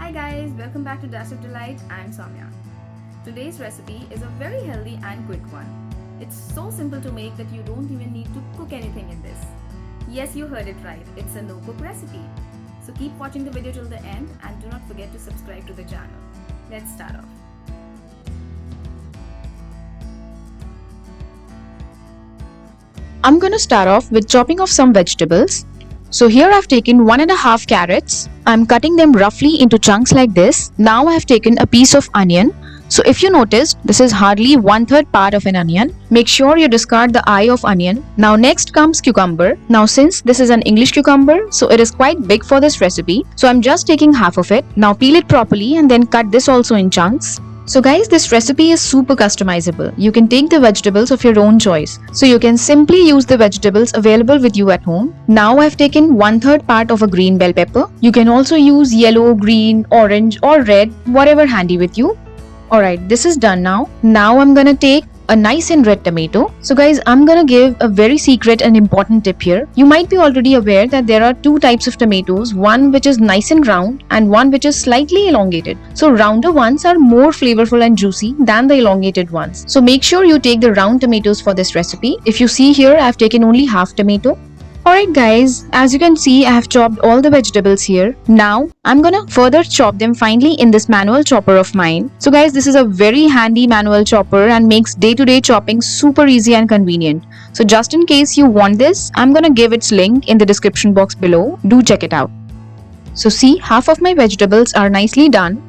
Hi guys, welcome back to Dash of Delight. I'm Soumya. Today's recipe is a very healthy and quick one. It's so simple to make that you don't even need to cook anything in this. Yes, you heard it right. It's a no-cook recipe. So keep watching the video till the end and do not forget to subscribe to the channel. Let's start off. I'm gonna start off with chopping off some vegetables. So here I've taken 1.5 carrots. I'm cutting them roughly into chunks like this. Now I've taken a piece of onion. So if you noticed, this is hardly 1/3 part of an onion. Make sure you discard the eye of onion. Now next comes cucumber. Now since this is an English cucumber, so it is quite big for this recipe. So I'm just taking half of it. Now peel it properly and then cut this also in chunks. So guys, this recipe is super customizable. You can take the vegetables of your own choice. So you can simply use the vegetables available with you at home. Now I've taken 1/3 part of a green bell pepper. You can also use yellow, green, orange or red, whatever handy with you. Alright, this is done now. Now I'm gonna take a nice and red tomato. So guys, I'm gonna give a very secret and important tip here. You might be already aware that there are two types of tomatoes, one which is nice and round and one which is slightly elongated. So rounder ones are more flavorful and juicy than the elongated ones. So make sure you take the round tomatoes for this recipe. If you see here, I've taken only half tomato. Alright guys, as you can see, I have chopped all the vegetables here. Now, I'm gonna further chop them finely in this manual chopper of mine. So guys, this is a very handy manual chopper and makes day-to-day chopping super easy and convenient. So just in case you want this, I'm gonna give its link in the description box below. Do check it out. So see, half of my vegetables are nicely done.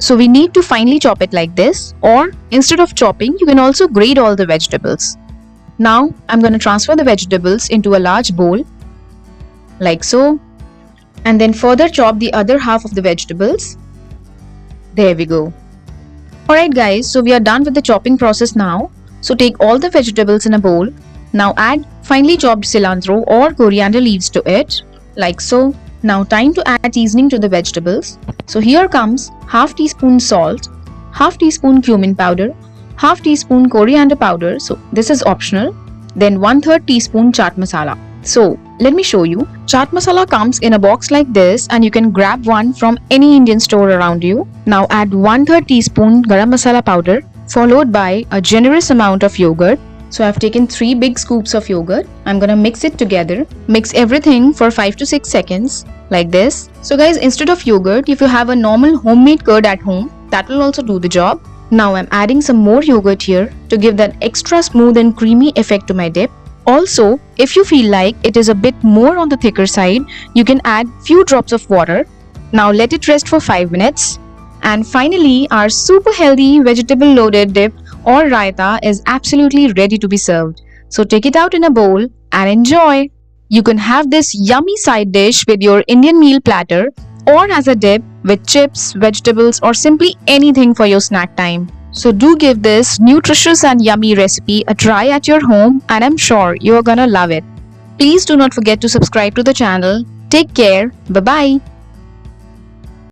So we need to finely chop it like this, or instead of chopping, you can also grate all the vegetables. Now, I'm going to transfer the vegetables into a large bowl, like so, and then further chop the other half of the vegetables. There we go. Alright guys, so we are done with the chopping process now. So take all the vegetables in a bowl. Now add finely chopped cilantro or coriander leaves to it, like so. Now time to add seasoning to the vegetables. So here comes half teaspoon salt, half teaspoon cumin powder, half teaspoon coriander powder, so this is optional, then 1/3 teaspoon chaat masala. So let me show you. Chaat masala comes in a box like this and you can grab one from any Indian store around you. Now add 1/3 teaspoon garam masala powder followed by a generous amount of yogurt. So I've taken 3 big scoops of yogurt. I'm gonna mix it together. Mix everything for 5 to 6 seconds like this. So guys, instead of yogurt, if you have a normal homemade curd at home, that will also do the job. Now I'm adding some more yogurt here to give that extra smooth and creamy effect to my dip. Also, if you feel like it is a bit more on the thicker side, you can add few drops of water. Now let it rest for 5 minutes. And finally, our super healthy vegetable loaded dip or raita is absolutely ready to be served. So take it out in a bowl and enjoy. You can have this yummy side dish with your Indian meal platter or as a dip with chips, vegetables or simply anything for your snack time. So do give this nutritious and yummy recipe a try at your home and I'm sure you're gonna love it. Please do not forget to subscribe to the channel. Take care. Bye-bye.